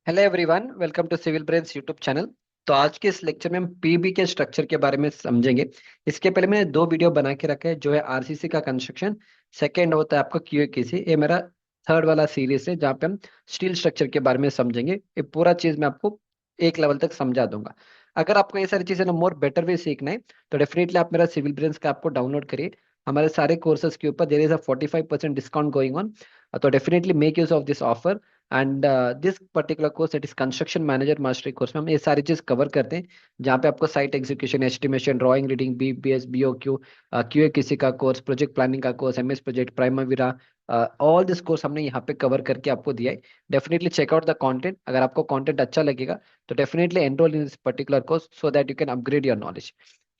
Hello everyone, welcome to Civil Brains YouTube channel. तो आज के इस लेक्चर में हम पीबी के स्ट्रक्चर के बारे में समझेंगे। इसके पहले मैंने दो वीडियो बना के रखा है, जो है आरसीसी का कंस्ट्रक्शन, सेकंड होता है आपका क्यूएकीसी। ये मेरा थर्ड वाला सीरीज है जहाँ पे हम स्टील स्ट्रक्चर के बारे में समझेंगे। ये पूरा चीज मैं आपको एक लेवल तक समझा दूंगा। अगर आपको ये सारी चीजें ना मोर बेटर वे सीखना है तो डेफिनेटली आप मेरा सिविल ब्रेन्स का आपको डाउनलोड करिए। हमारे सारे कोर्सेज के ऊपर there is a 45% discount going on. तो definitely make use of this offer. And this particular course it is construction manager mastery course में हम ये सारी चीज कवर करते हैं, जहाँ पे आपको site execution, estimation, drawing, reading, BBS, BOQ, QA किसी का कोर्स, प्रोजेक्ट प्लानिंग का course, MS project, Primavera, all this course हमने यहाँ पे कवर करके आपको दिया है। Definitely check out the content. अगर आपको कंटेंट अच्छा लगेगा तो definitely enrol in this particular course so that you can upgrade your knowledge.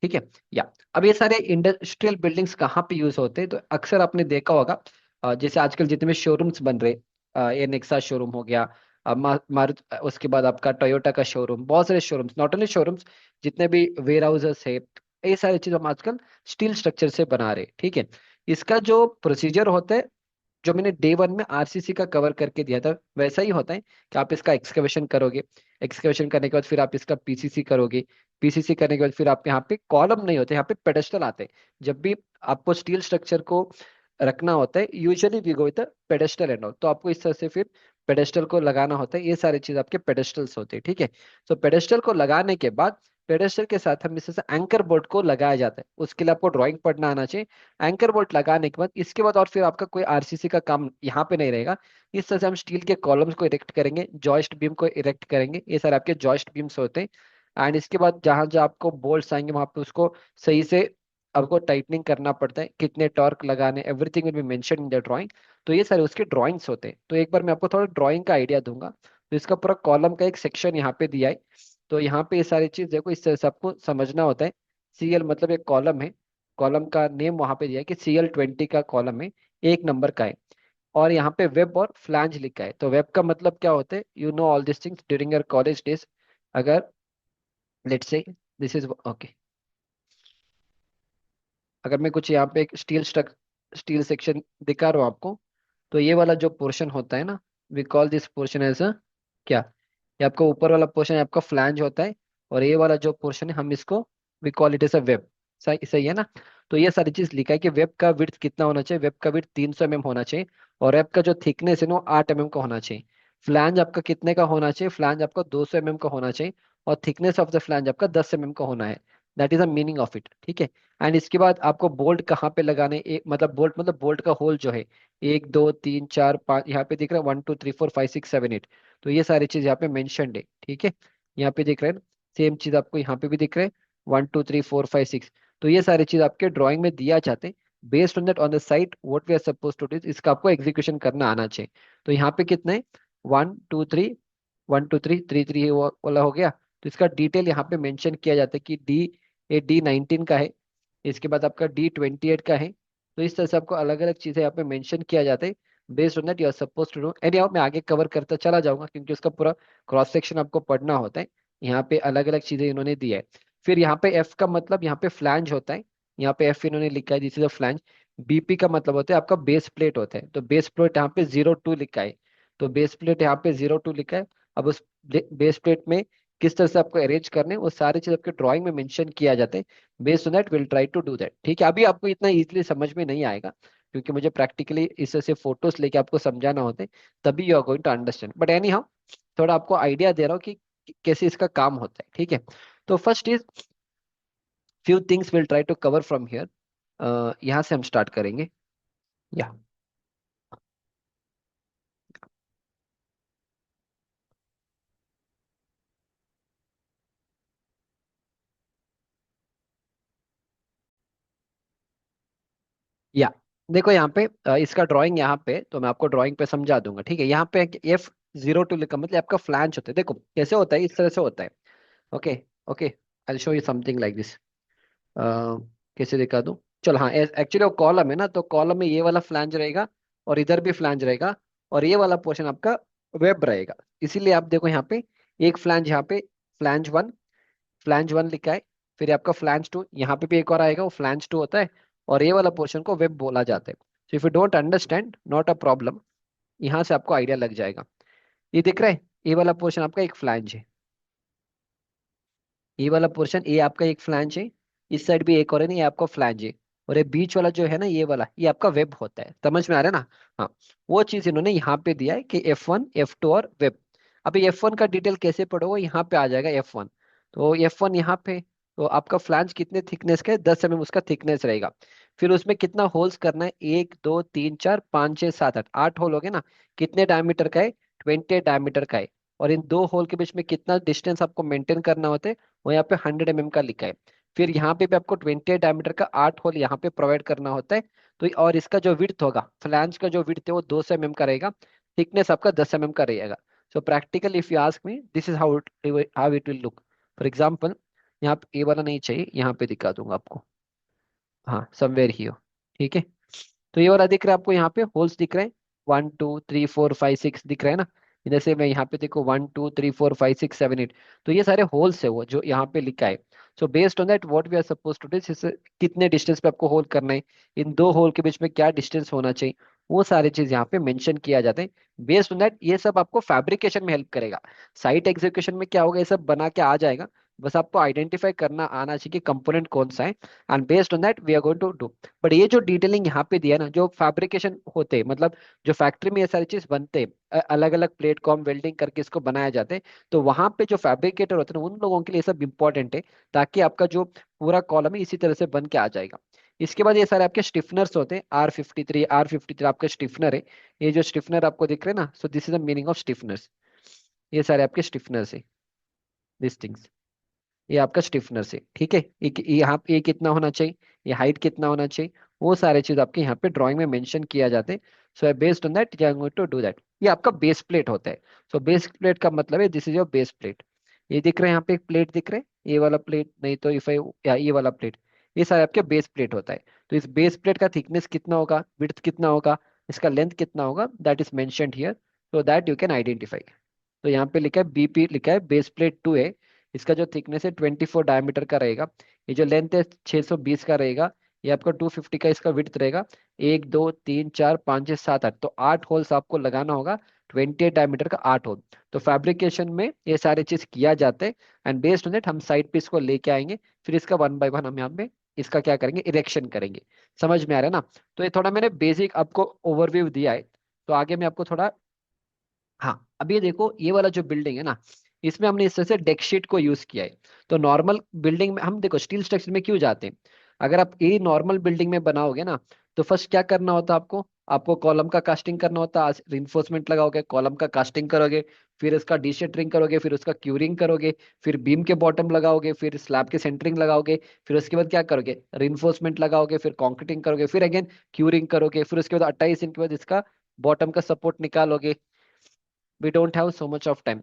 ठीक है। या अब ये सारे इंडस्ट्रियल बिल्डिंग्स कहाँ पे यूज होते हैं, तो अक्सर आपने देखा होगा, जैसे आजकल जितने भी शोरूम्स बन रहे, ये नेक्सा शोरूम हो गया, मारुति, उसके बाद आपका टोयोटा का शोरूम, बहुत सारे शोरूम्स, नॉट ओनली शोरूम्स, जितने भी वेयर हाउसेस है, ये सारी चीज हम आजकल स्टील स्ट्रक्चर से बना रहे हैं। ठीक है। इसका जो प्रोसीजर होता है, जो मैंने डे वन में आरसीसी का कवर करके दिया था, वैसा ही होता है कि आप इसका एक्सकवेशन करोगे। एक्सकवेशन करने के बाद फिर आप इसका पीसीसी करोगे। पीसीसी करने के बाद फिर आप यहाँ पे कॉलम नहीं होते, यहाँ पे पेडेस्टल आते हैं। जब भी आपको स्टील स्ट्रक्चर को रखना होता है, usually we go with pedestal and all, तो आपको इस तरह से फिर पेडेस्टल को लगाना होता है। ये सारी चीज आपके पेडेस्टल्स होते हैं। ठीक है। तो पेडेस्टल को लगाने के बाद पेडेस्टल के साथ हम इससे एंकर बोल्ट को लगाया जाता है। उसके लिए आपको ड्राइंग पढ़ना आना चाहिए। एंकर बोल्ट लगाने के बाद इसके बाद और फिर आपका कोई आरसीसी का काम यहाँ पे नहीं रहेगा। इस तरह से हम स्टील के कॉलम्स को इरेक्ट करेंगे, जॉइस्ट बीम को इरेक्ट करेंगे। ये सारे आपके जॉइस्ट बीम्स होते हैं। एंड इसके बाद जहां जहां आपको बोल्ट्स आएंगे वहां पे उसको सही से आपको टाइटनिंग करना पड़ता है, कितने टॉर्क लगाने, everything will be mention in the drawing. तो ये सारे उसके ड्राइंग्स होते हैं। तो एक बार मैं आपको थोड़ा ड्राइंग का आइडिया दूंगा। तो इसका पूरा कॉलम का एक सेक्शन यहाँ पे दिया है। तो यहाँ पे ये सारी चीज देखो, इस तरह से आपको समझना होता है। सीएल मतलब एक कॉलम है, कॉलम का नेम वहां पे दिया है कि CL20 का कॉलम है, एक नंबर का है। और यहाँ पे वेब और फ्लैंज लिखा है। तो वेब का मतलब क्या होता है, you know all this things during your college days. अगर let's say this is okay, अगर मैं कुछ यहाँ पे एक स्टील सेक्शन दिखा रहा हूँ आपको, तो ये वाला जो पोर्शन होता है ना, we call this portion as a क्या, ये आपका ऊपर वाला पोर्शन आपका फ्लैंज होता है। और ये वाला जो पोर्शन है हम इसको we call it as a web. सही सही है ना। तो ये सारी चीज लिखा है कि वेब का विड्थ कितना होना चाहिए। वेब का विड्थ 300 mm होना चाहिए। और वेब का जो थिकनेस है ना, वो 8 mm का होना चाहिए। फ्लैंज आपका कितने का होना चाहिए, फ्लैंज आपका 200 mm का होना चाहिए। और थिकनेस ऑफ द फ्लैंज आपका 10 mm का होना है। That is the meaning of it. ठीक है। एंड इसके बाद आपको बोल्ट कहाँ पे लगाने, एक मतलब बोल्ट का होल जो है, 1 2 3 4 5, यहाँ पे दिख रहा है 1 2 3 4 5 6 7 8। तो ये सारी चीज यहाँ पे मेंशनड है। ठीक है। यहाँ पे दिख रहा है, सेम चीज आपको यहाँ पे भी दिख रहा है, 1 2 3 4 5 6। तो ये सारी चीज आपके ड्राइंग में दिया जाते हैं। Based on that on the site what we are suppose to do, इसका आपको एग्जीक्यूशन करना आना चाहिए। तो यहाँ पे कितने हैं, 1 2 3, 1 2 3, 3 3 वाला हो गया। तो इसका डिटेल यहाँ पे मेंशन किया जाता है कि D19 का है, इसके बाद आपका D28 का है। तो इस तरह से आपको अलग अलग चीजें यहाँ पे मेंशन किया जाता है। Based on that you are suppose to know anyhow. मैं आगे कवर करता चला जाऊंगा क्योंकि उसका पूरा क्रॉस सेक्शन आपको पढ़ना होता है। यहाँ पे अलग अलग चीजें इन्होंने दी है। फिर यहाँ पे एफ का मतलब यहाँ पे फ्लैंज होता है। यहाँ पे एफ इन्होंने लिखा है, this is a flange. BP का मतलब होता है आपका बेस प्लेट होता है। तो बेस प्लेट यहाँ पे 02 लिखा है। तो बेस प्लेट यहाँ पे 02 लिखा है। अब उस बेस प्लेट में किस तरह से आपको अरेंज करने हैं, वो सारी चीज आपके ड्राइंग में मेंशन किया जाता है। Based on that will try to do that. ठीक है। अभी आपको इतना इजीली समझ में नहीं आएगा क्योंकि मुझे प्रैक्टिकली इस तरह से फोटोज लेके आपको समझाना होता है, तभी you are going to understand. But anyhow, थोड़ा आपको आइडिया दे रहा हूँ कि कैसे इसका काम होता है। ठीक है। तो first is few things will try to cover from here. यहाँ से हम स्टार्ट करेंगे। या या देखो यहाँ पे इसका ड्राइंग यहाँ पे, तो मैं आपको ड्राइंग पे समझा दूंगा। ठीक है। यहाँ पे F02 लिखा मतलब आपका फ्लैंज होता है। देखो कैसे होता है, इस तरह से होता है। Okay. Okay, I show you something like this. कैसे दिखा दूं, चल हाँ, एक्चुअली वो कॉलम है ना, तो कॉलम में ये वाला फ्लैंज रहेगा और इधर भी फ्लैंज रहेगा। और ये वाला पोर्शन आपका वेब रहेगा। इसीलिए आप देखो यहाँ पे एक फ्लैंज, यहाँ पे फ्लैंज 1, फ्लैंज 1 लिखा है। फिर आपका फ्लैंज 2, यहाँ पे भी एक और आएगा, वो फ्लैंज 2 होता है। और ये वाला पोर्शन को वेब बोला जाता है। So if you don't understand, not a problem, यहाँ से आपको आइडिया लग जाएगा। ये दिख रहा है, ये वाला पोर्शन आपका एक फ्लैंज है, ये वाला पोर्शन ये आपका एक फ्लैंज है, इस साइड भी एक और है ना, ये आपका फ्लैंज है। और ये बीच वाला जो है ना, ये वाला ये आपका वेब होता है, समझ में आ रहा है ना। हाँ, वो चीज इन्होंने यहाँ पे दिया है कि F1 F2 और वेब। अभी F1 का डिटेल कैसे पढ़ोगे, यहाँ पे आ जाएगा F1। तो F1 यहाँ पे, तो आपका फ्लैंज कितने थिकनेस का है, 10 mm उसका थिकनेस रहेगा। फिर उसमें कितना होल्स करना है, 1 2 3 4 5 6 7 8, 8 होल हो गए ना। कितने डायमीटर का है, 20 डायमीटर का है। और इन दो होल के बीच में कितना डिस्टेंस आपको मेंटेन करना होता है, वो यहाँ पे 100 mm का लिखा है। फिर यहाँ पे भी आपको 20 डायमीटर का 8 होल यहाँ पे प्रोवाइड करना होता है। तो और इसका जो विड्थ होगा, फ्लैंज का जो विड्थ है वो 200 mm का रहेगा, थिकनेस आपका 10 mm का रहेगा। सो practical if you ask me, this is how it will look. For example, यहाँ पे ये वाला नहीं चाहिए, यहाँ पे दिखा दूंगा आपको। हाँ, समवेयर हियर, ठीक है। तो ये वाला दिख रहा है आपको, यहाँ पे होल्स दिख रहे हैं, 1 2 3 4 5 6 दिख रहा है ना। जैसे मैं यहाँ पे देखो 1 2 3 4 5 6 7 8, तो ये सारे होल्स है वो जो यहाँ पे लिखा है। So based on that what we are suppose to do, कितने डिस्टेंस पे आपको होल्ड करना है, इन दो होल के बीच में क्या डिस्टेंस होना चाहिए, वो सारी चीज यहाँ पे मेंशन किया जाता है। बेस्ड ऑन दैट ये सब आपको फैब्रिकेशन में हेल्प करेगा। साइट एग्जीक्यूशन में क्या होगा, ये सब बना के आ जाएगा, बस आपको आइडेंटिफाई करना आना चाहिए कि कंपोनेंट कौन सा है, and based on that we are going to do. But ये जो डिटेलिंग यहाँ पे दिया ना, जो फैब्रिकेशन होते हैं, मतलब जो फैक्ट्री में ये सारी चीज बनते हैं, अलग अलग प्लेटफॉर्म वेल्डिंग करके इसको बनाया जाते हैं, तो वहां पे जो फैब्रिकेटर होते हैं ना, उन लोगों के लिए ये सब इंपॉर्टेंट है, ताकि आपका जो पूरा कॉलम है इसी तरह से बन के आ जाएगा। इसके बाद ये सारे आपके स्टिफनर्स होते हैं, R53 आपका स्टिफनर है। ये जो स्टिफनर आपको दिख रहे हैं ना, so this is the meaning of stiffeners. ये सारे आपके स्टिफनर्स है, दिस थिंग्स, ये आपका स्टिफनेस है, ठीक है। यहाँ पे ये कितना होना चाहिए, ये हाइट कितना होना चाहिए, वो सारे चीज आपके यहाँ पे ड्राइंग में मेंशन किया जाते हैं। So based on that you are going to do that. ये आपका बेस प्लेट होता है। सो बेस प्लेट का मतलब है, this is your base plate. ये दिख रहा है यहाँ पे एक प्लेट दिख रहा है, ये वाला प्लेट नहीं तो इफ आई, या ये वाला प्लेट, ये सारे आपके बेस प्लेट होता है। तो इस बेस प्लेट का थिकनेस कितना होगा, विड्थ कितना होगा, इसका लेंथ कितना होगा, that is mentioned here, so that you can identify. तो यहाँ पे लिखा है BP, लिखा है बेस प्लेट 2 है। इसका जो थिकनेस है 24 डायमीटर का रहेगा। ये जो लेंथ है 620 का रहेगा। ये आपका 250 का इसका विड्थ रहेगा। 1 2 3 4 5 6 7 8, तो 8 होल्स आपको लगाना होगा, 28 डायमीटर का 8 होल। तो फैब्रिकेशन में ये सारे चीज किया जाता है, एंड बेस्ड ऑन इट हम साइड पे इसको लेके आएंगे। फिर इसका 1 बाय 1 हम यहाँ पे इसका क्या करेंगे, इरेक्शन करेंगे। समझ में आ रहा है ना। तो ये थोड़ा मैंने बेसिक आपको ओवरव्यू दिया है। तो आगे मैं आपको थोड़ा, हाँ अब ये देखो, ये वाला जो बिल्डिंग है ना, इसमें हमने इस तरह से डेक शीट को यूज किया है। तो नॉर्मल बिल्डिंग में हम देखो स्टील स्ट्रक्चर में क्यों जाते हैं, अगर आप ये नॉर्मल बिल्डिंग में बनाओगे ना, तो फर्स्ट क्या करना होता है आपको, आपको कॉलम का कास्टिंग करना होता है, रिइंफोर्समेंट लगाओगे, कॉलम का कास्टिंग करोगे, फिर इसका डीशेटरिंग करोगे, फिर उसका क्यूरिंग करोगे, फिर बीम के बॉटम लगाओगे, फिर स्लैब के सेंटरिंग लगाओगे, फिर उसके बाद क्या करोगे, रिइंफोर्समेंट लगाओगे, फिर कंक्रीटिंग करोगे, फिर अगेन क्यूरिंग करोगे, फिर उसके बाद 28 दिन के बाद इसका बॉटम का सपोर्ट निकालोगे। We don't have so much of time.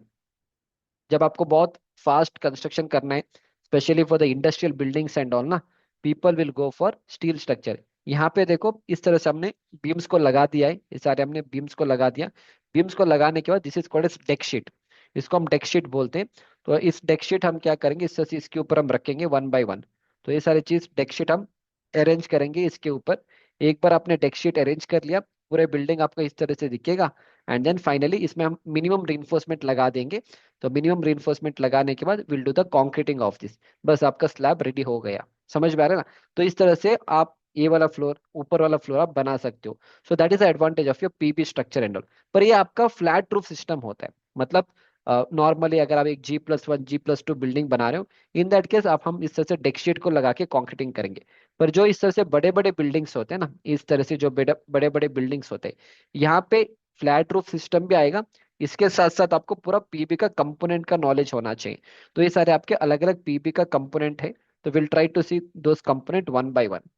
जब आपको बहुत फास्ट कंस्ट्रक्शन करना है, specially for the industrial buildings and all ना, people will go for steel structure. यहाँ पे देखो इस तरह से हमने बीम्स को लगा दिया है, ये सारे हमने बीम्स को लगा दिया। बीम्स को लगाने के बाद this is called as deck sheet, इसको हम डेक शीट बोलते हैं। तो इस डेक शीट हम क्या करेंगे, इस तरह से इसके ऊपर हम रखेंगे 1 बाय 1। तो ये सारी चीज डेक शीट हम अरेंज करेंगे इसके ऊपर। एक बार आपने डेक शीट अरेंज कर लिया, पूरे बिल्डिंग आपको इस तरह से दिखेगा। एंड देन फाइनली इसमें हम मिनिमम रिइंफोर्समेंट लगा देंगे। तो मिनिमम रिइंफोर्समेंट लगाने के बाद will do the concreting of this, बस आपका स्लैब रेडी हो गया। समझ में आ रहा है ना। तो इस तरह से आप ये वाला फ्लोर, ऊपर वाला फ्लोर आप बना सकते हो। सो that is the advantage of your PP structure and all. पर ये आपका फ्लैट रूफ सिस्टम होता है, मतलब नॉर्मली अगर आप एक G+1 G+2 बिल्डिंग बना रहे हो, इन दैट केस आप हम इस तरह से डेक्शीट को लगा के कॉन्क्रीटिंग करेंगे। पर जो इस तरह से बड़े बड़े बिल्डिंग्स होते हैं ना, इस तरह से जो बड़े बड़े बड़े बिल्डिंग्स होते हैं, यहाँ पे फ्लैट रूफ सिस्टम भी आएगा। इसके साथ साथ आपको पूरा पीबी का कंपोनेंट का नॉलेज होना चाहिए। तो ये सारे आपके अलग अलग पीबी का कंपोनेंट है। तो will try to see those component 1 by 1।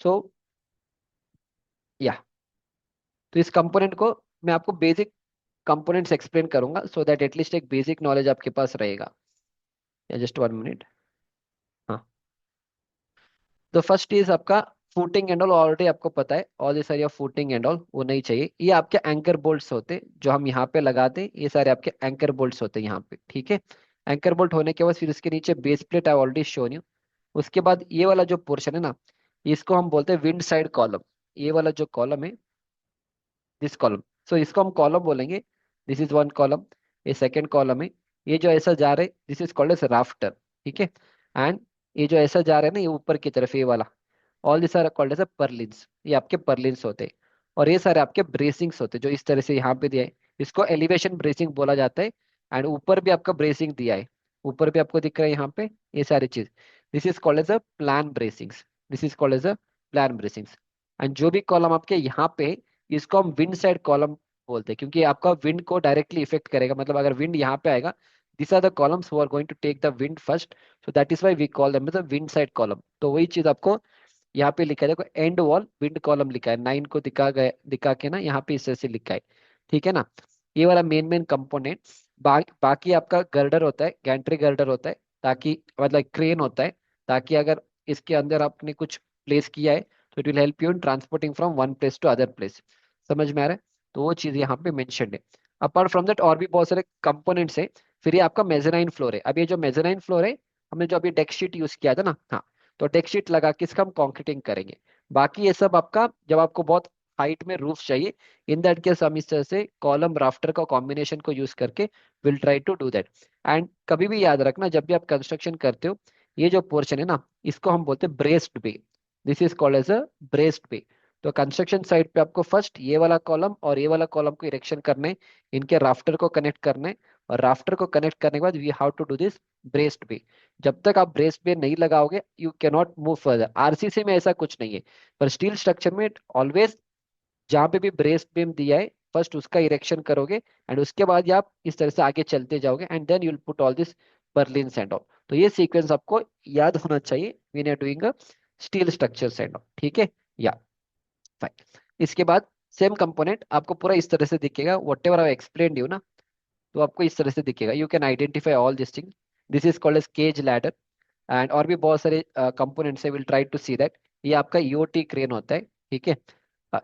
So या, तो इस कंपोनेंट को मैं आपको बेसिक कंपोनेंट्स एक्सप्लेन करूंगा, सो दैट एटलीस्ट एक बेसिक नॉलेज आपके पास रहेगा। या जस्ट 1 मिनट। हाँ, तो फर्स्ट इज आपका फूटिंग एंड ऑल, ऑलरेडी आपको पता है, ऑल ये सारी फूटिंग एंड ऑल वो नहीं चाहिए। ये आपके एंकर बोल्ट्स होते हैं जो हम यहाँ पे लगाते हैं, ये सारे आपके एंकर बोल्ट्स होते हैं यहाँ पे, ठीक है। एंकर बोल्ट होने के बाद फिर इसके नीचे base plate I already shown you. उसके बाद ये वाला जो पोर्शन है ना, इसको हम बोलते हैं विंड साइड कॉलम। ये वाला जो कॉलम है, दिस कॉलम, सो इसको हम कॉलम बोलेंगे। This is one column. ये सेकंड कॉलम है। ये जो ऐसा जा रहा है this is called as rafter, ठीक है। एंड ये जो ऐसा जा रहा है ना, ये ऊपर की तरफ ये वाला, all this are called as a purlins, ये आपके परलिन्स होते हैं। और ये सारे आपके ब्रेसिंग्स होते हैं जो इस तरह से यहाँ पे दिया है, इसको एलिवेशन ब्रेसिंग बोला जाता है। एंड ऊपर भी आपका ब्रेसिंग दिया है, ऊपर भी आपको दिख रहा है यहाँ पे ये सारी चीज। This is called as a plan bracings, this is called as a plan bracings. And जो भी कॉलम आपके यहाँ पे है, इसको हम विंड साइड कॉलम बोलते हैं, क्योंकि आपका विंड को डायरेक्टली इफेक्ट करेगा। मतलब अगर विंड यहाँ पे आएगा, this are the columns who are going to take the wind first, so that is why we call them the wind side column. तो वही चीज आपको यहाँ पे लिखा है, देखो एंड वॉल विंड कॉलम लिखा है, 9 को दिखा के ना यहाँ पे इस तरह से लिखा है, ठीक है ना। ये वाला मेन मेन कंपोनेंट। बाकी आपका गर्डर होता है, गैंट्री गर्डर होता है, ताकि मतलब क्रेन होता है, ताकि अगर इसके अंदर आपने कुछ प्लेस किया है तो it will help you in transporting from one place to other place. समझ में आ रहा है? तो वो चीज यहाँ पे मेंशन है। अपार्ट फ्रॉम दैट और भी बहुत सारे कंपोनेंट्स है। फिर ये आपका मेजराइन फ्लोर है। अब ये जो मेजराइन फ्लोर है, हमने जो अभी डेक शीट यूज किया था ना, हाँ, तो डेक शीट लगा के इसका हम कंक्रीटिंग करेंगे। बाकी ये सब आपका जब आपको बहुत हाइट में रूफ चाहिए, इन दैट केस हम इस तरह से कॉलम राफ्टर का कॉम्बिनेशन को यूज करके will try to do that. And कभी भी याद रखना, जब भी आप कंस्ट्रक्शन करते हो, ये जो पोर्शन है ना, इसको हम बोलते हैं braced bay. This is called as a braced bay. तो कंस्ट्रक्शन साइट पे आपको फर्स्ट ये वाला कॉलम और ये वाला कॉलम को इरेक्शन करने, इनके राफ्टर को कनेक्ट करने, और राफ्टर को कनेक्ट करने के बाद we have to do this braced bay. जब तक आप ब्रेस्ड बे नहीं लगाओगे, you can not move further. RCC में ऐसा कुछ नहीं है, पर स्टील स्ट्रक्चर में ऑलवेज जहां पे भी ब्रेस बीम दिया है, फर्स्ट उसका इरेक्शन करोगे, एंड उसके बाद ही आप इस तरह से आगे चलते जाओगे, and then you will put all this purlins and all. तो ये सीक्वेंस आपको याद होना चाहिए when you are doing a steel structure and all, ठीक है। या फाइन। इसके बाद सेम कंपोनेंट आपको पूरा इस तरह से दिखेगा, whatever I explain you ना, तो आपको इस तरह से दिखेगा। You can identify all this thing. This is called as cage ladder. And और भी बहुत सारे कंपोनेंट्स है, will try to see that. ये आपका ईओटी क्रेन होता है, ठीक है।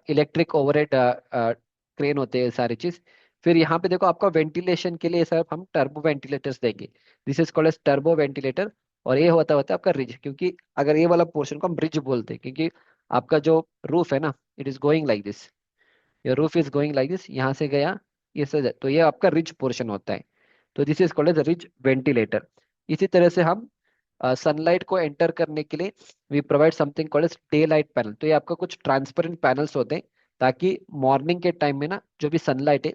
इलेक्ट्रिक ओवरहेड क्रेन होते हैं सारी चीज। फिर यहाँ पे देखो आपका वेंटिलेशन के लिए सर हम टर्बो वेंटिलेटर्स देंगे। This is called as turbo ventilator. और ये होता है आपका रिज, क्योंकि अगर ये वाला पोर्शन को हम रिज बोलते हैं, क्योंकि आपका जो रूफ है ना, it is going like this, your roof is going like this, यहाँ से गया ये से, तो ये आपका रिज पोर्शन होता है। तो this is called as ridge ventilator. इसी तरह से हम सनलाइट को एंटर करने के लिए we provide something called as daylight panel. तो ये आपका कुछ ट्रांसपेरेंट पैनल्स होते हैं, ताकि मॉर्निंग के टाइम में ना जो भी सनलाइट है,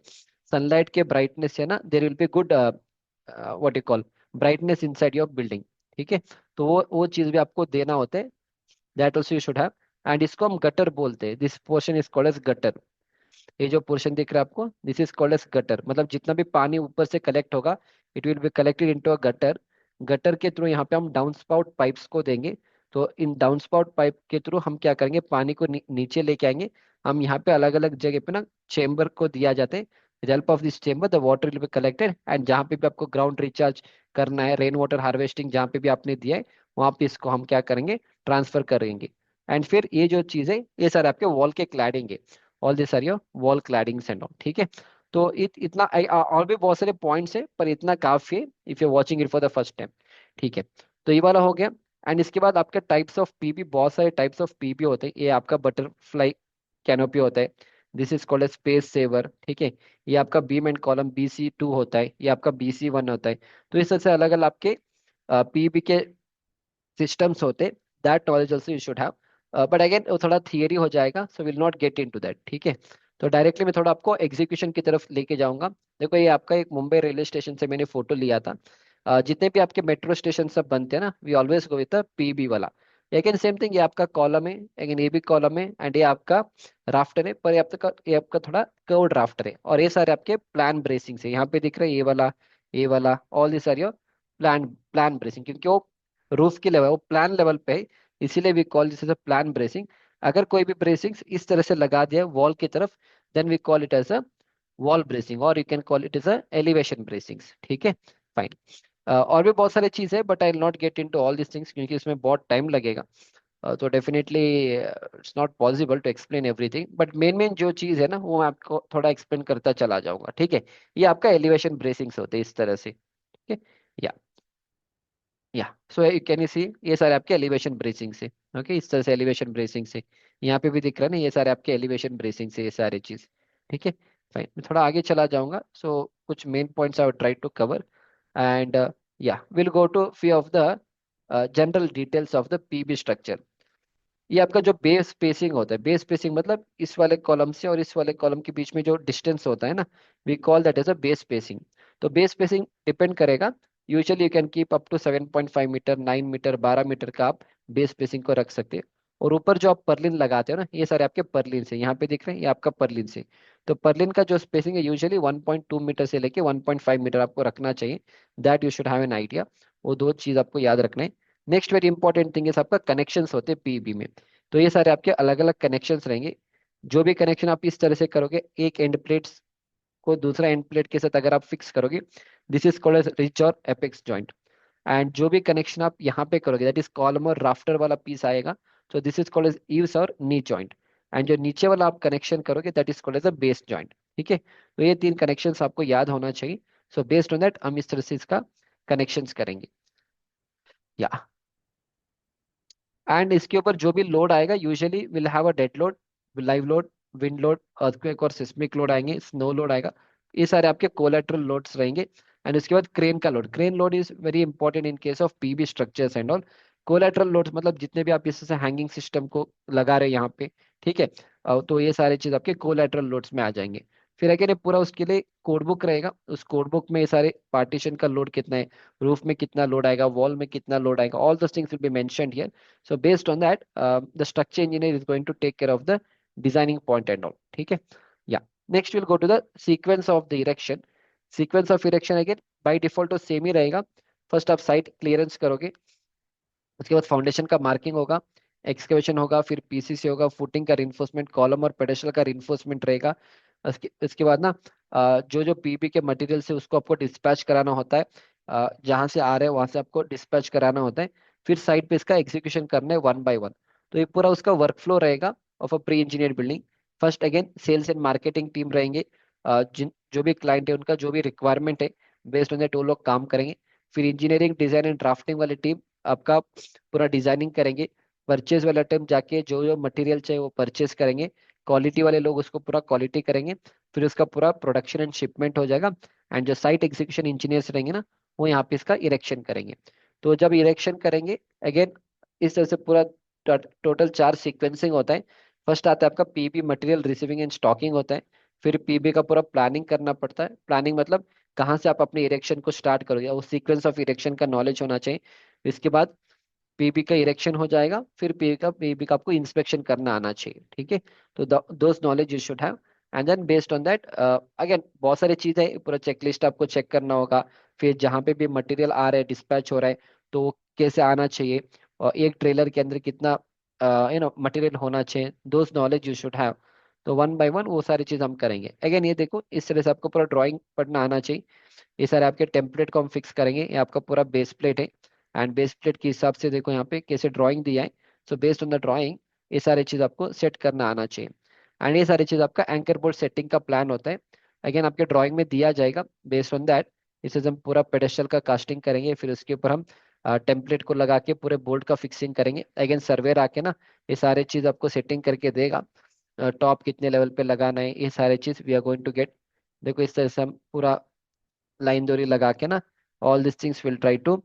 सनलाइट के ब्राइटनेस है ना, there will be good what you call brightness inside your building, ठीक है। तो वो चीज भी आपको देना होता है, that also you should have. And इसको हम गटर बोलते हैं, this portion is called as gutter. ये जो पोर्शन दिख रहा है आपको, this is called as gutter. मतलब जितना भी पानी ऊपर से कलेक्ट होगा, it will be collected into a gutter. Gutter के थ्रू यहाँ पे हम डाउन स्पाउट पाइप्स को देंगे। तो इन डाउन स्पाउट पाइप के थ्रू हम क्या करेंगे, पानी को नीचे लेके आएंगे। हम यहाँ पे अलग अलग जगह पे ना चेम्बर को दिया जाता है। With help of this chamber the water will be collected, and जहाँ पे भी आपको ग्राउंड रिचार्ज करना है, रेन वाटर हार्वेस्टिंग जहाँ पे भी आपने दिया है, वहाँ पे इसको हम क्या करेंगे, ट्रांसफर करेंगे। एंड फिर ये जो चीज़ है, ये सारे आपके वॉल के क्लैडिंग है, all this are your wall claddings and all, ठीक है। तो इतना और भी बहुत सारे पॉइंट्स है, पर इतना काफी है if you watching it for the first time, ठीक है। तो ये वाला हो गया। एंड इसके बाद आपके टाइप्स ऑफ पीबी, बहुत सारे टाइप्स ऑफ पीबी होते हैं। ये आपका बटरफ्लाई कैनोपी होता है, this is called space saver, ठीक है। ये आपका बीम एंड कॉलम BC2 होता है, ये आपका BC1 होता है। तो इस तरह से अलग अलग आपके पीबी के सिस्टम्स होते, that knowledge also you should have. But again वो थोड़ा थियरी हो जाएगा, so will not get into that, ठीक है। तो डायरेक्टली मैं थोड़ा आपको एग्जीक्यूशन की तरफ लेके जाऊंगा। देखो ये आपका एक मुंबई रेलवे स्टेशन से मैंने फोटो लिया था। जितने भी आपके मेट्रो स्टेशन सब बनते हैं ना, we always go with PB वाला। अगेन सेम थिंग, ये आपका कॉलम है, अगेन ये भी कॉलम है, एंड ये आपका राफ्टर है, पर ये आपका थोड़ा कर्व्ड राफ्टर है। और ये सारे आपके प्लान ब्रेसिंग है, यहाँ पे दिख रहे हैं ये वाला all this are your plan plan bracing, क्योंकि वो रूफ की लेवल, वो प्लान लेवल पे है, इसीलिए we call this as a plan bracing. अगर कोई भी ब्रेसिंग इस तरह से लगा दिया वॉल की तरफ, then we call it as a wall bracing, और you can call it as a elevation bracing, ठीक है। फाइन। और भी बहुत सारे चीज है, but I will not get into all this things, क्योंकि इसमें बहुत टाइम लगेगा। तो definitely it's not possible to explain everything, but main main जो चीज है ना, वो मैं आपको थोड़ा एक्सप्लेन करता चला जाऊंगा, ठीक है। ये आपका एलिवेशन ब्रेसिंग्स होते हैं इस तरह से, ठीक है। या सो कैन यू सी, ये सारे आपके एलिवेशन ब्रेसिंग से, ओके, इस तरह से एलिवेशन ब्रेसिंग से। यहाँ पे भी दिख रहा है ना, ये सारे आपके एलिवेशन ब्रेसिंग से, ये सारे चीज, ठीक है। फाइन, मैं थोड़ा आगे चला जाऊंगा, सो कुछ main points I would try to cover, and या will go to few of the general details of the PB structure. ये आपका जो बेस स्पेसिंग होता है, बेस स्पेसिंग मतलब इस वाले कॉलम से और इस वाले कॉलम के बीच में जो डिस्टेंस होता है ना, we call that as a base spacing. तो बेस स्पेसिंग डिपेंड करेगा, usually you can keep up to 7.5 metre, 9 metre, 12 metre का आप बेस स्पेसिंग को रख सकते हैं। और ऊपर जो आप परलिन लगाते हो ना, ये सारे आपके परलिन से यहाँ पे दिख रहे हैं, ये आपका परलिन से। तो परलिन का जो स्पेसिंग है यूजुअली 1.2 मीटर से लेके 1.5 मीटर आपको रखना चाहिए, that you should have an idea. वो दो चीज आपको याद रखना है। Next very important thing is आपका कनेक्शंस होते हैं पीबी में। तो ये सारे आपके अलग अलग कनेक्शंस रहेंगे। जो भी कनेक्शन आप इस तरह से करोगे, एक एंड प्लेट को दूसरा एंड प्लेट के साथ अगर आप फिक्स करोगे, this is called as ridge और एपेक्स जॉइंट। एंड जो भी कनेक्शन आप यहाँ पे करोगे, दैट इज कॉलम और राफ्टर वाला पीस आएगा, तो this is called as eaves और नी जॉइंट। एंड जो नीचे वाला आप कनेक्शन करोगे, that is called as a base joint. ठीक है, तो ये तीन कनेक्शंस आपको याद होना चाहिए। सो बेस्ड ऑन दैट हम इस तरह से इसका कनेक्शंस करेंगे। या एंड इसके ऊपर जो भी लोड आएगा, usually will have a dead load, live load, wind load, earthquake और सिस्मिक लोड आएंगे, स्नो लोड आएगा। ये सारे आपके कोलेटरल लोड्स रहेंगे। एंड उसके बाद क्रेन का load, crane load is very important in case of PB structures and all. Collateral loads मतलब जितने भी आप इससे हैंगिंग सिस्टम को लगा रहे हैं यहाँ पे, ठीक है, तो ये सारे चीज आपके कोलेटरल लोड्स में आ जाएंगे। फिर अगेन ये पूरा उसके लिए कोड बुक रहेगा, उस कोड बुक में ये सारे पार्टीशन का लोड कितना है, रूफ में कितना लोड आएगा, वॉल में कितना लोड आएगा, all those things will be mentioned here. So based on that, the structure engineer is going to take care of the designing point and all. ठीक है, yeah. Next we'll go to the sequence of the erection. Sequence of erection again by default तो same ही रहेगा। First आप site clearance करोगे, उसके बाद foundation का marking होगा, एक्सकेवेशन होगा, फिर पीसीसी होगा, फुटिंग का रिइंफोर्समेंट, कॉलम और पेडेस्टल का रिइंफोर्समेंट रहेगा। इसके बाद ना जो जो पीबी के मटेरियल से उसको आपको डिस्पैच कराना होता है, जहां से आ रहे हैं वहां से आपको डिस्पैच कराना होता है। फिर साइट पे इसका एग्जीक्यूशन करना है वन बाय वन। तो ये पूरा उसका वर्क फ्लो रहेगा of a pre engineer building. First again sales and marketing team रहेंगे, जिन जो भी क्लाइंट है उनका जो भी रिक्वायरमेंट है, बेस्ड ऑन दैट वो लोग काम करेंगे। फिर इंजीनियरिंग डिजाइन एंड ड्राफ्टिंग वाली टीम आपका पूरा डिजाइनिंग करेंगे। परचेज वाला टाइम जाके जो जो मटेरियल चाहिए वो परचेज करेंगे। क्वालिटी वाले लोग उसको पूरा क्वालिटी करेंगे। फिर उसका पूरा प्रोडक्शन एंड शिपमेंट हो जाएगा। एंड जो साइट एग्जीक्यूशन इंजीनियर्स रहेंगे ना, वो यहाँ पे इसका इरेक्शन करेंगे। तो जब इरेक्शन करेंगे अगेन, इस तरह से पूरा टोटल चार सीक्वेंसिंग होता है। फर्स्ट आता है आपका PB material receiving and stocking होता है। फिर पीबी का पूरा प्लानिंग करना पड़ता है। प्लानिंग मतलब कहाँ से आप अपने इरेक्शन को स्टार्ट करोगे, वो सीक्वेंस ऑफ इरेक्शन का नॉलेज होना चाहिए। इसके बाद पीबी का इरेक्शन हो जाएगा, फिर पीबी का आपको इंस्पेक्शन करना आना चाहिए। ठीक है, तो those knowledge you should have. And then based on that again बहुत सारी चीजें, पूरा चेकलिस्ट आपको चेक करना होगा। फिर जहाँ पे भी मटेरियल आ रहा है, डिस्पैच हो रहा है, तो वो कैसे आना चाहिए, और एक ट्रेलर के अंदर कितना मटेरियल होना चाहिए, दोस नॉलेज यू शुड हैव। तो वन बाय वन वो सारी चीज हम करेंगे। अगेन ये देखो, इस तरह से आपको पूरा ड्राइंग पढ़ना आना चाहिए। ये सारे आपके टेम्पलेट को हम फिक्स करेंगे, ये आपका पूरा बेस प्लेट है। एंड बेस प्लेट के हिसाब से देखो यहाँ पे कैसे ड्राइंग दिया है। So based on the drawing ये सारी चीज आपको सेट करना आना चाहिए। एंड ये सारी चीज आपका एंकर बोल्ट सेटिंग का प्लान होता है, अगेन आपके ड्राइंग में दिया जाएगा। बेस्ड ऑन दैट इसे हम पूरा पेडेस्टल का कास्टिंग करेंगे, फिर उसके ऊपर हम टेम्पलेट को लगा के पूरे बोल्ट का फिक्सिंग करेंगे। अगेन सर्वेयर आके ना ये सारी चीज आपको सेटिंग करके देगा, टॉप कितने लेवल पे लगाना है, ये सारी चीज we are going to get. देखो इस तरह से हम पूरा लाइन दोरी लगा के ना, all this things will try to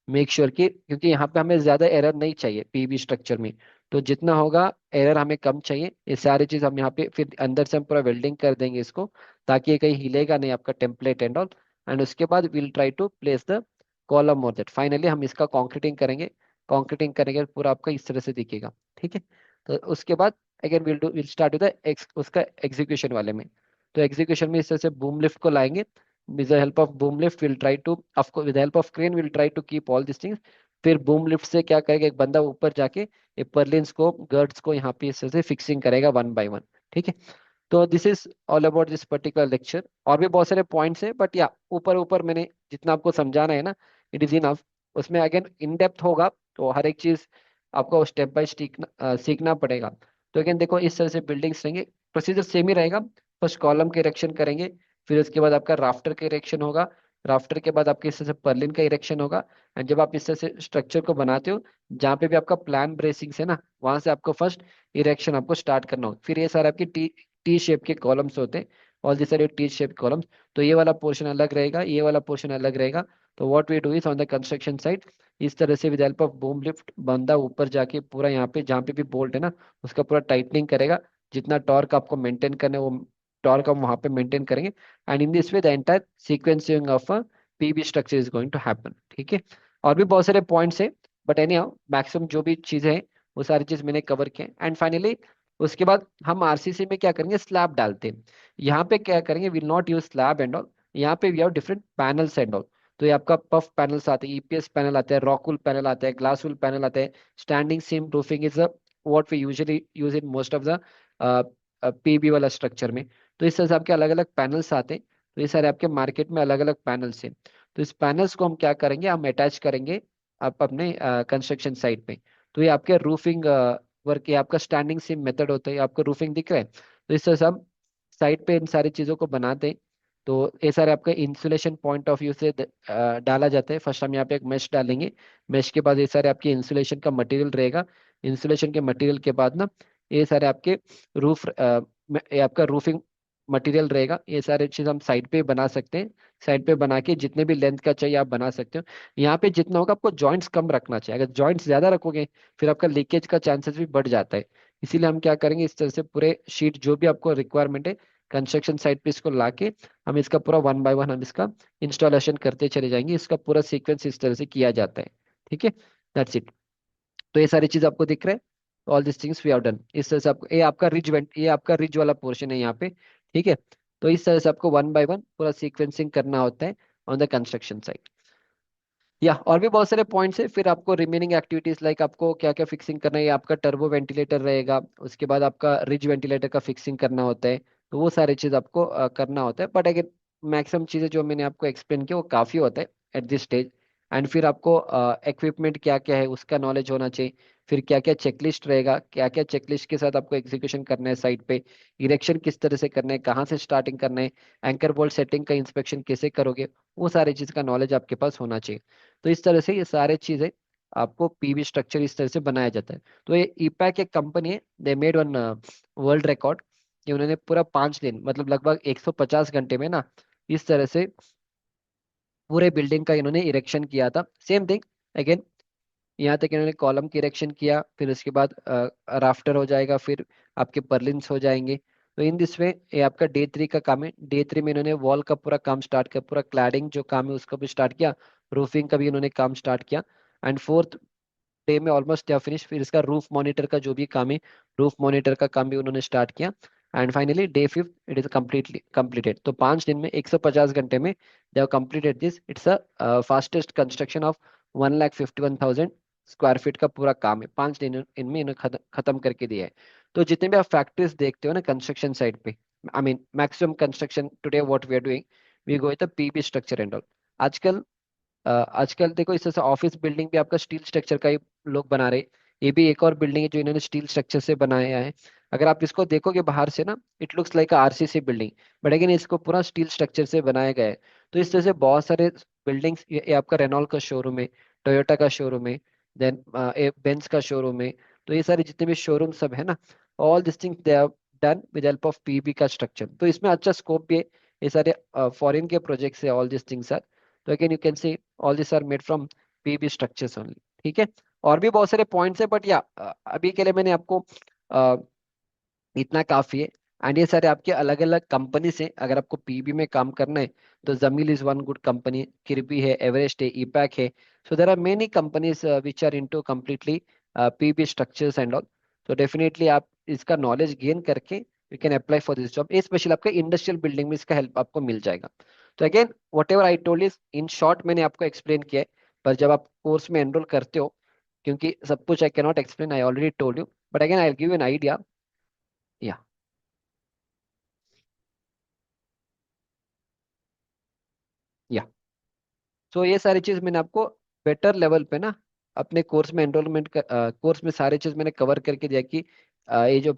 make sure कि, क्योंकि यहाँ पे हमें ज्यादा एरर नहीं चाहिए पीबी स्ट्रक्चर में, तो जितना होगा एरर हमें कम चाहिए। ये सारी चीज हम यहाँ पे फिर अंदर से हम पूरा वेल्डिंग कर देंगे इसको, ताकि ये कहीं हिलेगा नहीं आपका टेम्पलेट एंड ऑल। एंड उसके बाद will try to place the column और दैट, फाइनली हम इसका कॉन्क्रीटिंग करेंगे। कॉन्क्रीटिंग करेंगे पूरा आपका इस तरह से दिखेगा। ठीक है, तो उसके बाद अगेन विल स्टार्ट विद उसका एग्जीक्यूशन वाले में। तो एग्जीक्यूशन में इस तरह से बूम लिफ्ट को लाएंगे। with the help of boom lift we'll try to, of course with the help of crane we'll try to keep all these things। फिर बूम लिफ्ट से क्या करेगा, एक बंदा ऊपर जाके ये पर्लिन्स को, गर्ड्स को यहाँ पे इस तरह से फिक्सिंग करेगा वन बाय वन। ठीक है, तो this is all about this particular lecture. और भी बहुत सारे पॉइंट्स हैं, बट या ऊपर ऊपर मैंने जितना आपको समझाना है ना, इट इज इनफ। उसमें अगेन इन डेप्थ होगा, तो हर एक चीज आपको स्टेप बाय सीखना पड़ेगा। तो अगेन देखो इस तरह से बिल्डिंग्स रहेंगे, प्रोसीजर सेम ही रहेगा। फर्स्ट कॉलम के इरेक्शन करेंगे, फिर उसके बाद आपका राफ्टर का इरेक्शन होगा, राफ्टर के बाद आपके इस तरह से पर्लिन का इरेक्शन होगा। एंड जब आप इस तरह से स्ट्रक्चर को बनाते हो, जहाँ पे भी आपका प्लान ब्रेसिंग है ना, वहां से आपको फर्स्ट इरेक्शन आपको स्टार्ट करना होगा। फिर ये सारे आपकी टी टी शेप के कॉलम्स होते हैं, all this R T shape columns. तो ये वाला पोर्शन अलग रहेगा, ये वाला पोर्शन अलग रहेगा। तो what we do is on the construction side, इस तरह से with help of boom lift बंदा ऊपर जाके पूरा यहाँ पे जहाँ पे भी बोल्ट है ना उसका पूरा टाइटनिंग करेगा। जितना टॉर्क आपको मेंटेन करना है वो टॉर्क हम वहाँ पे मेंटेन करेंगे। And in this way the entire sequencing of PB structure is going to happen. ठीक है, और भी बहुत सारे पॉइंट्स है, बट एनी हाउ मैक्सिमम जो भी चीजें हैं वो सारी चीज मैंने कवर किए। एंड फाइनली उसके बाद हम आरसीसी में क्या करेंगे, स्लैब डालते हैं। यहाँ पे क्या करेंगे, will not use slab and all, यहाँ पे we have different panels and all. तो ये आपका पफ पैनल्स आते हैं, ईपीएस पैनल आते हैं, रॉक वूल पैनल आते हैं, ग्लास वूल पैनल आते हैं। Standing seam roofing is what we usually use in most of the PB वाला स्ट्रक्चर में। तो इस तरह से आपके अलग अलग पैनल्स आते हैं। तो ये सारे आपके मार्केट में अलग अलग पैनल्स हैं। तो इस पैनल्स को हम क्या करेंगे, हम अटैच करेंगे आप अपने कंस्ट्रक्शन साइट पे। तो ये आपके रूफिंग वर्क, ये आपका स्टैंडिंग सीम मेथड होता है, आपको रूफिंग दिख रहा है। तो इस तरह से हम साइट पे इन सारी चीज़ों को बनाते हैं। तो ये सारे आपका इंसुलेशन पॉइंट ऑफ व्यू से डाला जाता है। फर्स्ट हम यहाँ पे एक मेश डालेंगे, मेश के बाद ये सारे आपके इंसुलेशन का मटेरियल रहेगा। इंसुलेशन के मटेरियल के बाद ना ये सारे आपके रूफ ये आपका रूफिंग मटेरियल रहेगा। ये सारे चीज़ हम साइड पे बना सकते हैं। साइड पे बना के जितने भी लेंथ का चाहिए आप बना सकते हो। यहाँ पे जितना होगा आपको जॉइंट्स कम रखना चाहिए, अगर जॉइंट्स ज्यादा रखोगे फिर आपका लीकेज का चांसेस भी बढ़ जाता है। इसीलिए हम क्या करेंगे, इस तरह से पूरे शीट जो भी आपको रिक्वायरमेंट है कंस्ट्रक्शन साइट पे इसको लाके हम इसका पूरा वन बाय वन हम इसका इंस्टॉलेशन करते चले जाएंगे। इसका पूरा सीक्वेंस इस तरह से किया जाता है। ठीक है, दैट्स इट। तो ये सारी चीज आपको दिख रहा है, all this things we have done. इस तरह से आपको ये आपका रिज वेंट, ये आपका रिज वाला पोर्शन है यहाँ पे। ठीक है, तो इस तरह से आपको वन बाय वन पूरा सीक्वेंसिंग करना होता है ऑन द कंस्ट्रक्शन साइट। या और भी बहुत सारे पॉइंट्स है। फिर आपको रिमेनिंग एक्टिविटीज लाइक आपको क्या क्या फिक्सिंग करना है, ये आपका टर्बो वेंटिलेटर रहेगा, उसके बाद आपका रिज वेंटिलेटर का फिक्सिंग करना होता है। तो वो सारी चीज आपको करना होता है। बट अगर मैक्सिमम चीजें जो मैंने आपको एक्सप्लेन किया वो काफी होता है एट दिस स्टेज। एंड फिर आपको इक्विपमेंट क्या क्या है उसका नॉलेज होना चाहिए। फिर क्या क्या चेकलिस्ट रहेगा, क्या क्या चेकलिस्ट के साथ आपको एग्जीक्यूशन करना है साइट पे, इरेक्शन किस तरह से करना है, कहाँ से स्टार्टिंग करना है, एंकर बोल्ट सेटिंग का इंस्पेक्शन कैसे करोगे, वो सारी चीज का नॉलेज आपके पास होना चाहिए। तो इस तरह से ये सारे चीजें आपको पीवी स्ट्रक्चर इस तरह से बनाया जाता है। तो ये ईपैक एक कंपनी है, they made one world record कि उन्होंने पूरा 5 दिन मतलब लगभग 150 घंटे में ना इस तरह से पूरे बिल्डिंग का इन्होंने इरेक्शन किया था। सेम थिंग अगेन, यहाँ तक इन्होंने कॉलम की इरेक्शन किया, फिर उसके बाद राफ्टर हो जाएगा, फिर आपके पर्लिन्स हो जाएंगे। तो इन दिस वे ये आपका डे 3 का काम है। डे 3 में इन्होंने वॉल का पूरा काम स्टार्ट किया, पूरा क्लैडिंग जो काम है उसका भी स्टार्ट किया, रूफिंग का भी इन्होंने काम स्टार्ट किया। एंड फोर्थ डे में ऑलमोस्ट या फिनिश, फिर इसका रूफ मॉनिटर का जो भी काम है रूफ मॉनिटर का काम भी उन्होंने स्टार्ट किया। And finally day 5 it is completely completed. तो 5 दिन में 150 घंटे में they have completed this. It's a fastest construction of 1,51,000 square feet का पूरा काम है। 5 दिन इनमें इन्हें खत्म करके दिया है। तो जितने भी आप फैक्ट्रीज देखते हो ना कंस्ट्रक्शन साइट पे, I mean maximum construction today what we are doing, we go with the PB structure and all. आजकल आजकल देखो इस तरह से ऑफिस बिल्डिंग भी आपका स्टील स्ट्रक्चर का ही लोग बना रहे। ये भी एक और बिल्डिंग है जो इन्होंने स्टील स्ट्रक्चर से बनाया है। अगर आप इसको देखोगे बाहर से ना it looks like RCC building, but again इसको पूरा स्टील स्ट्रक्चर से बनाया गया है। तो इस तरह से बहुत सारे बिल्डिंग्स, ये आपका रेनॉल्ट का शोरूम है, टोयोटा का शोरूम है, देन बेंज का शोरूम है। तो ये सारे जितने भी शोरूम सब है ना, all this things they have done with help of PB का स्ट्रक्चर। तो इसमें अच्छा स्कोप भी है। ये सारे फॉरेन के प्रोजेक्ट्स है, ऑल दिस थिंग्स आर। तो again you can see all this are made from PB structures only. ठीक है, और भी बहुत सारे पॉइंट्स है, बट या अभी के लिए मैंने आपको अ, इतना काफी है। एंड ये सारे आपके अलग अलग कंपनी से, अगर आपको पीबी में काम करना है तो Zamil is one good company, Kirby है, एवरेस्ट है, ईपैक है। So there are many companies which are into completely PB structures and all. तो डेफिनेटली आप इसका नॉलेज गेन करके you can apply for this job, specially आपका industrial building में इसका हेल्प आपको मिल जाएगा। तो again whatever I told is in short मैंने आपको एक्सप्लेन किया है। पर जब आप कोर्स में एनरोल करते हो, क्योंकि सब कुछ I cannot explain, I already told you, but again I give an idea. या या सो ये सारी चीज मैंने आपको बेटर लेवल पे ना अपने कोर्स में एनरोलमेंट कोर्स में सारी चीज मैंने कवर करके दिया कि ये जो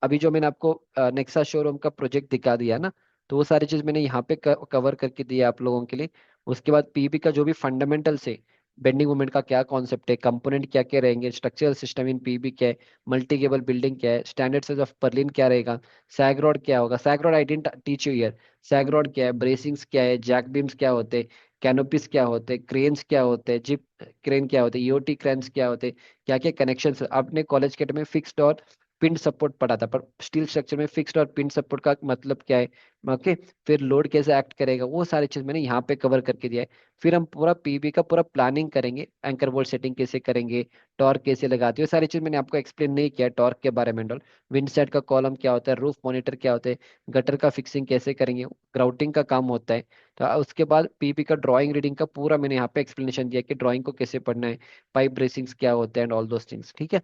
अभी जो मैंने आपको नेक्सा शोरूम का प्रोजेक्ट दिखा दिया ना, तो वो सारी चीज मैंने यहाँ पे कवर करके दिया आप लोगों के लिए। उसके बाद पीबी का जो भी फंडामेंटल्स है बेंडिंग मोमेंट का क्या कॉन्सेप्ट है, कंपोनेंट क्या क्या रहेंगे, स्ट्रक्चरल सिस्टम इन पीबी क्या है, मल्टी केबल बिल्डिंग क्या है, स्टैंडर्ड साइज ऑफ पर्लिन क्या रहेगा, सैग रॉड क्या होगा, sag rod I didn't teach you here, sag rod क्या है, ब्रेसिंग्स क्या है, जैक बीम्स क्या होते हैं, कैनोपीज क्या होते हैं, क्रेन्स क्या होते हैं, जिप क्रेन क्या होते हैं, ईओटी क्रेन्स क्या होते हैं, क्या क्या कनेक्शन। आपने कॉलेज के टाइम में फिक्स्ड और पिन सपोर्ट पढ़ा था, पर स्टील स्ट्रक्चर में फिक्स्ड और पिन सपोर्ट का मतलब क्या है, ओके। फिर लोड कैसे एक्ट करेगा, वो सारी चीज मैंने यहाँ पे कवर करके दिया है। फिर हम पूरा पीबी का पूरा प्लानिंग करेंगे, एंकर बोल्ट सेटिंग कैसे करेंगे, टॉर्क कैसे लगाते हो, सारी चीज मैंने आपको एक्सप्लेन नहीं किया टॉर्क के बारे में डॉल। विंड साइड का कॉलम क्या होता है, रूफ मॉनिटर क्या होता है, गटर का फिक्सिंग कैसे करेंगे, ग्राउटिंग का काम होता है। तो उसके बाद पीबी का ड्राइंग रीडिंग का पूरा मैंने यहाँ पे एक्सप्लेनेशन दिया कि ड्राइंग को कैसे पढ़ना है, पाइप ब्रेसिंग्स क्या होते हैं एंड ऑल दोस थिंग्स, ठीक है।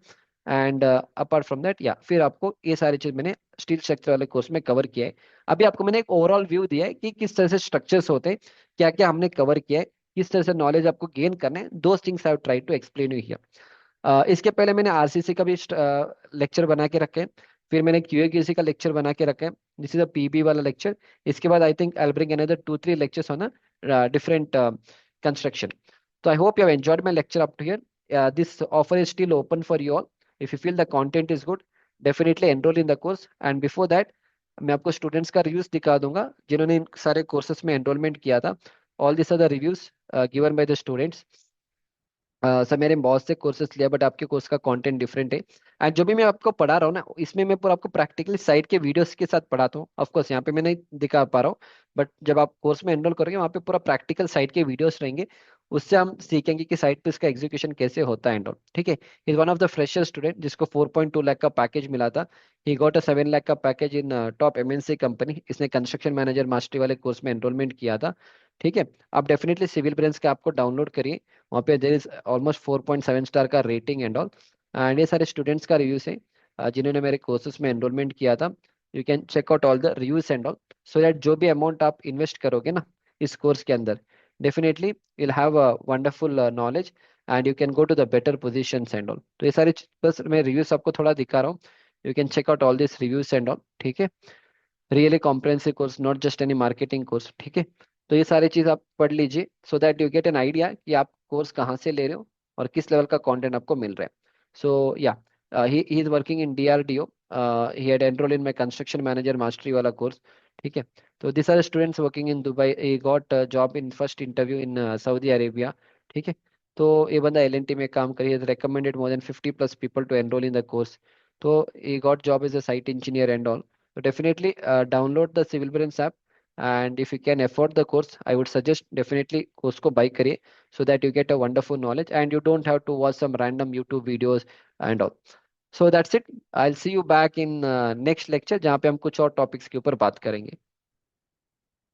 एंड अपार्ट फ्रॉम दैट या फिर आपको ये सारी चीज मैंने स्टील स्ट्रक्चर वाले कोर्स में कवर किया है। अभी आपको मैंने एक ओवरऑल व्यू दिया है कि किस तरह से स्ट्रक्चर्स होते हैं, क्या क्या हमने कवर किया है, किस तरह से नॉलेज आपको गेन करना है, दो things I have try to explain you here. इसके पहले मैंने आरसीसी का भी लेक्चर बना के रखे हैं, फिर मैंने क्यूएक्यूसी का लेक्चर बना के रखा है, दिस इज अ पीबी वाला लेक्चर। इसके बाद I think I will bring another 2-3 lectures on different construction. तो I hope you have enjoyed my lecture up to here. This offer is still open for you all. If you feel the content is good, definitely enrol in the course. And before that मैं आपको students का reviews दिखा दूंगा जिन्होंने इन सारे courses में enrollment किया था। All this are the reviews given by the students. Sir मैंने बहुत से कोर्सेज लिया बट आपके कोर्स का कंटेंट डिफरेंट है। एंड जो भी मैं आपको पढ़ा रहा हूँ ना, इसमें मैं पूरा आपको प्रैक्टिकली साइट के वीडियोस के साथ पढ़ाता हूँ। ऑफ कोर्स यहाँ पे मैं नहीं दिखा पा रहा हूँ, बट जब आप कोर्स में एनरोल करोगे वहाँ पे पूरा प्रैक्टिकल साइट के वीडियोस रहेंगे। उससे हम सीखेंगे कि साइट पे इसका एग्जीक्यूशन कैसे होता है एंड ऑल, ठीक है। Is one of the fresher student जिसको 4.2 लाख का पैकेज मिला था। ही गॉट अ 7 लाख का पैकेज इन टॉप एमएनसी कंपनी। इसने कंस्ट्रक्शन मैनेजर मास्टरी वाले कोर्स में एनरोलमेंट किया था, ठीक है। आप डेफिनेटली सिविल ब्रेंच का आपको डाउनलोड करिए, वहाँ पे देर इज ऑलमोस्ट 4.7 स्टार का रेटिंग एंड ऑल। एंड ये सारे स्टूडेंट्स का रिव्यूज है जिन्होंने मेरे कोर्सेज में एनरोलमेंट किया था। You can check out all the reviews and all, so that जो भी अमाउंट आप इन्वेस्ट करोगे ना इस कोर्स के अंदर, definitely you'll have a wonderful knowledge and you can go to the better positions and all। तो ये सारे बस मैं रिव्यूज आपको थोड़ा दिखा रहा हूँ। You can check out all this reviews and all, ठीक है। Really comprehensive course, not just any marketing course, ठीक है। तो ये सारी चीज आप पढ़ लीजिए so that you get an idea कि आप कोर्स कहाँ से ले रहे हो और किस लेवल का कंटेंट आपको मिल रहा है। So yeah he is working in DRDO. He had enroll in my construction manager mastery वाला कोर्स, ठीक है। तो this are students working in Dubai. He got job in first interview in Saudi Arabia, ठीक है। तो ये बंदा L&T में काम करी, recommended more than 50+ people to enroll in the course. तो he got job as a site engineer and all। so definitely download the Civil Brains app, and if you can afford the course, I would suggest definitely course को buy करिए, so that you get a wonderful knowledge and you don't have to watch some random YouTube videos and all। So that's it। I'll see you back in next lecture जहाँ पे हम कुछ और topics के ऊपर बात करेंगे।